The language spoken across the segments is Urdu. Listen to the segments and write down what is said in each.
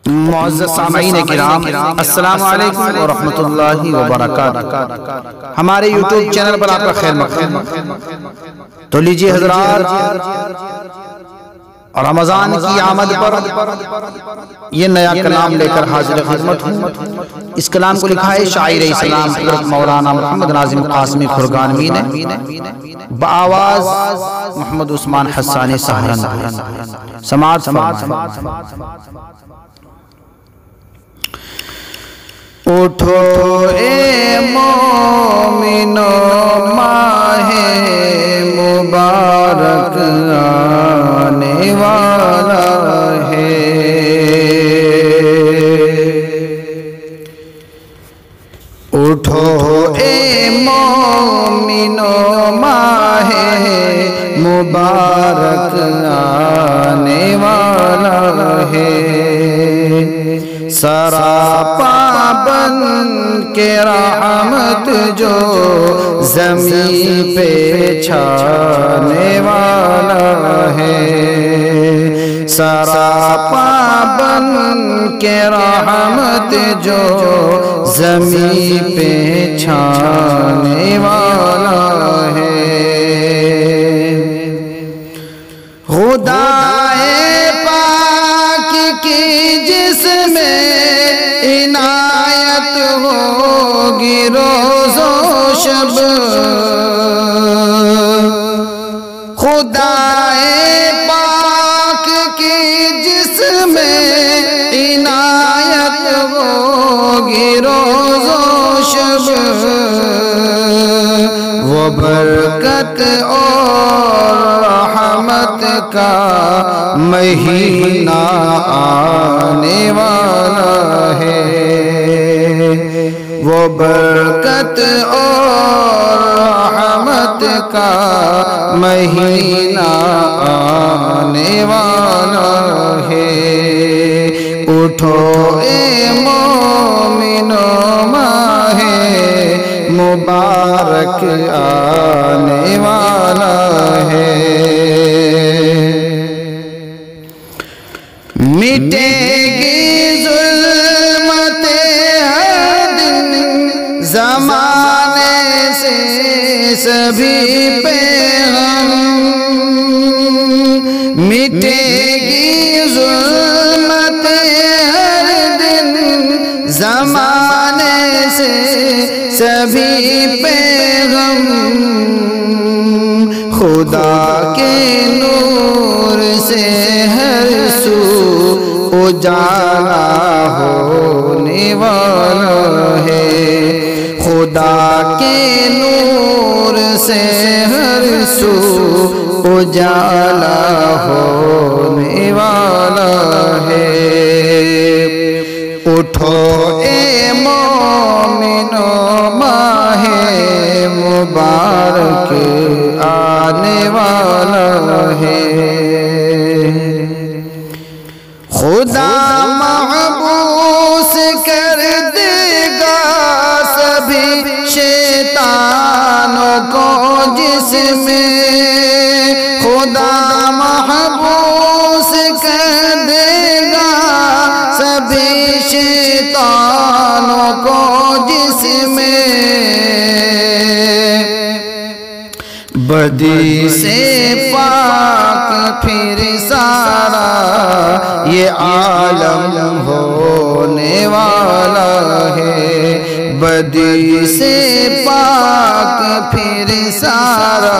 معزز سامعین کرام، السلام علیکم ورحمۃ اللہ وبرکاتہ۔ ہمارے یوٹیوب چینل پر آپ کا خیر مقدم۔ تو لیجئے حضرات، رمضان کی آمد پر یہ نیا کلام لے کر حاضر خدمت ہوں۔ اس کلام کو لکھا ہے شاعر اسلام حضرت مولانا محمد ناظم قاسمی کھرگانوی نے، بآواز محمد عثمان حسانی سہارنپور۔ سماعت فرمائیں۔ اٹھو اے مومنو، ماہ مبارک آنے والا ہے۔ اٹھو اے مومنو، ماہ مبارک آنے والا ہے۔ سراپا بن کے رحمت جو زمین پہ چھانے والا ہے۔ سراپا بن کے رحمت جو زمین پہ چھانے والا ہے۔ خدائے پاک کی جس میں عنایت ہوگی روز و شب، خدائے پاک کی جس میں عنایت ہوگی روز و شب، وہ برکت اور رحمت کا مہینہ آنے والا ہے۔ وہ برکت اور رحمت کا مہینہ آنے والا ہے۔ اٹھو اے مومنو، ماہ مبارک آنے والا ہے۔ مٹے گی ظلمت ہر دن زمانے سے سبھی پہ غم، مٹے گی ظلمت ہر دن زمانے سے سبھی پہ غم، خدا کے نور سے ہر سو اجالا ہونے والا ہے۔ خدا کے نور سے ہر سو اجالا ہونے والا ہے۔ اٹھو اے مومنو، ماہ مبارک آنے والا ہے۔ خدا محبوس کر دے گا سبھی شیطانوں کو جس میں، خدا محبوس کر دے گا سبھی شیطانوں کو جس میں، بدی سے پاک پھر سارا یہ عالم ہونے والا ہے۔ بدی سے پاک پھر سارا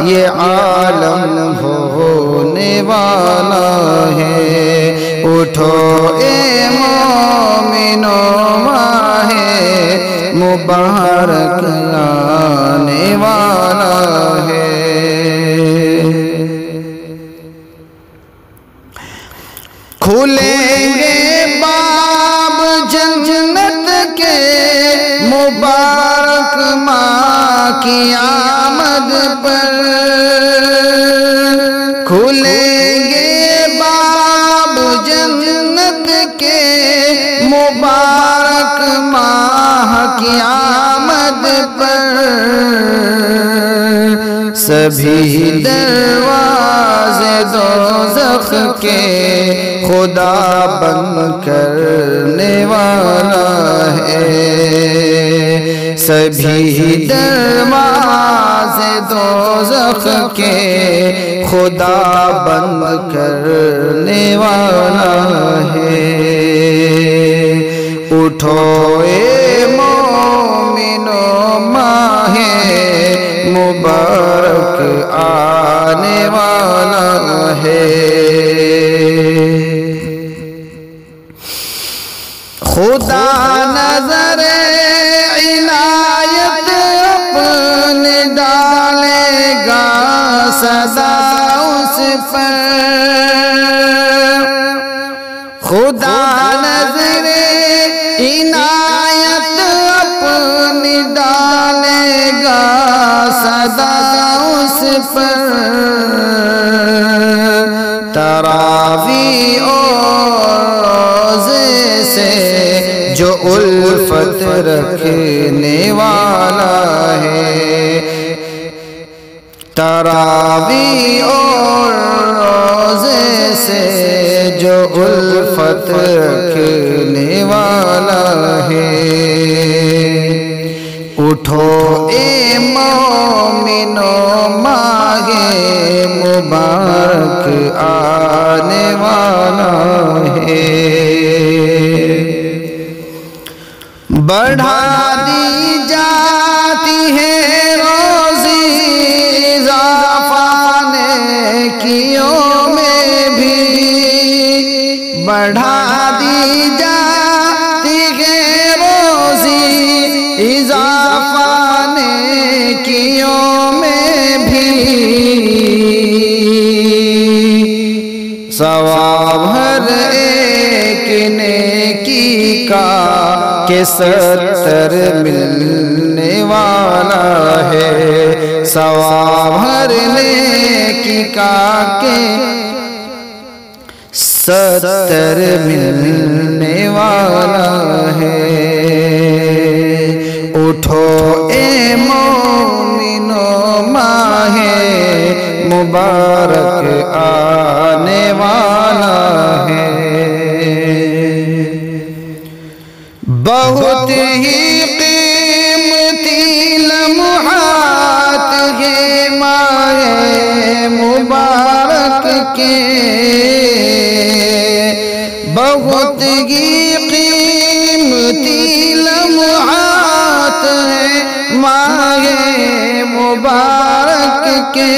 یہ عالم ہونے والا ہے۔ اٹھو اے مومنو، ماہ مبارک آنے والا ہے۔ کھلیں گے باب جنت کے مبارک ماہ کی آمد پر، کھلیں گے باب جنت کے مبارک ماہ کی آمد پر، سبھی دروازے دوزخ کے خدا بن کرنے والا ہے سبھی دروازے دوزخ کے خدا بند کرنے والا ہے اٹھو اے مومنو ماہ مبارک آنے والا ہے خدا نظر عنایت اپنے ڈالے گا سزا اس پر خدا نظر عنایت اپنی ڈالے گا سزا اس پر تراویح جو الفت رکھنے والا ہے تراویح اور روزے سے جو الفت رکھنے والا ہے اٹھو اے مومنو ماہ مبارک آنے والا ہے بڑھا دی جاتی ہے روزی اضافہ نیکیوں میں بھی بڑھا دی جاتی ہے روزی اضافہ نیکیوں میں بھی ثواب ہر ایک نیکی کا کہ 70 ملنے والا ہے ثواب ہر نیکی کا کہ 70 ملنے والا ہے اٹھو اے مومنو ماہ مبارک آنے والا ہے بہت ہی قیمتی لمحات ہے ماہ مبارک کے بہت ہی قیمتی لمحات ہے ماہ مبارک کے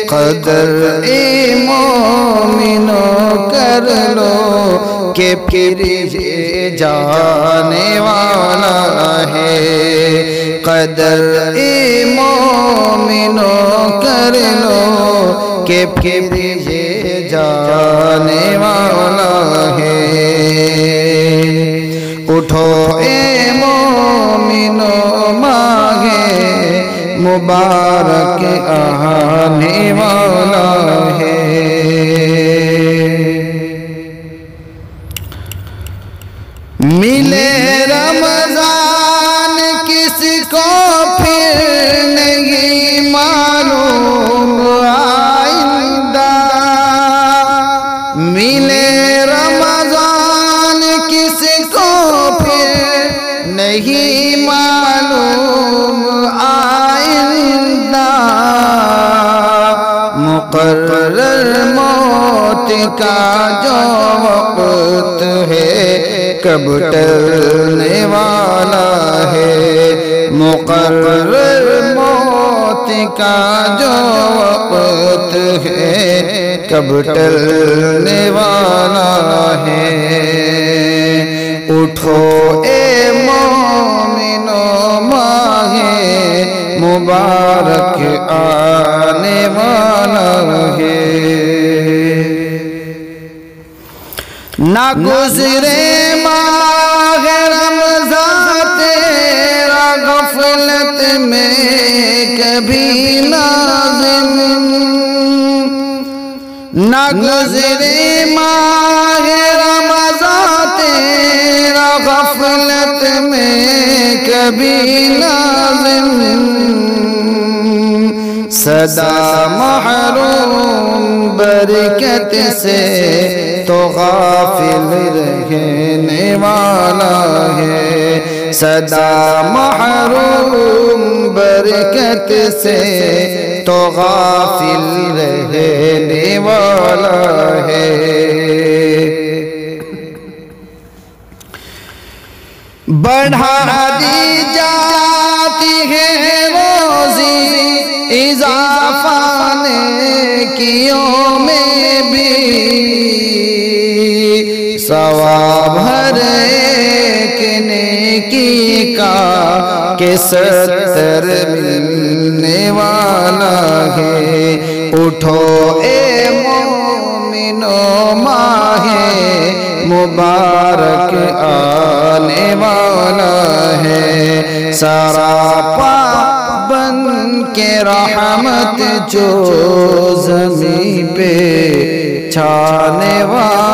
قدر اے مومنو کر لو کہ پھر یہ جانے والا ہے قدر اے مومنو کر لو کہ پھر یہ جانے والا ہے اٹھو اے مومنو ماہ مبارک آنے والا ہے ملے رمضان کس کو پھر نہیں معلوم آئندہ ملے رمضان کس کو پھر نہیں معلوم آئندہ مقرر موت کا جو وقت ہے کب ٹلنے والا ہے مقرر موت کا جو وقت ہے کب ٹلنے والا ہے اٹھو اے مومنو ماہ مبارک آنے والا ہے نہ گزرے ماہ رمضان تیرا غفلت میں کبھی لازم نہ گزرے ماہ رمضان تیرا غفلت میں کبھی لازم سدا محروم برکت سے تو غافل رہنے والا ہے سدا محروم برکت سے تو غافل رہنے والا ہے بڑھا دی جاتی ہے روزی اضافہ نیکیوں میں بھی ثواب ہر ایک نیکی کا کہ 70 ملنے والا ہے اٹھو اے مومنو ماہ مبارک آنے والا ہے سراپا بن کے رحمت جو زمین پہ چھانے والا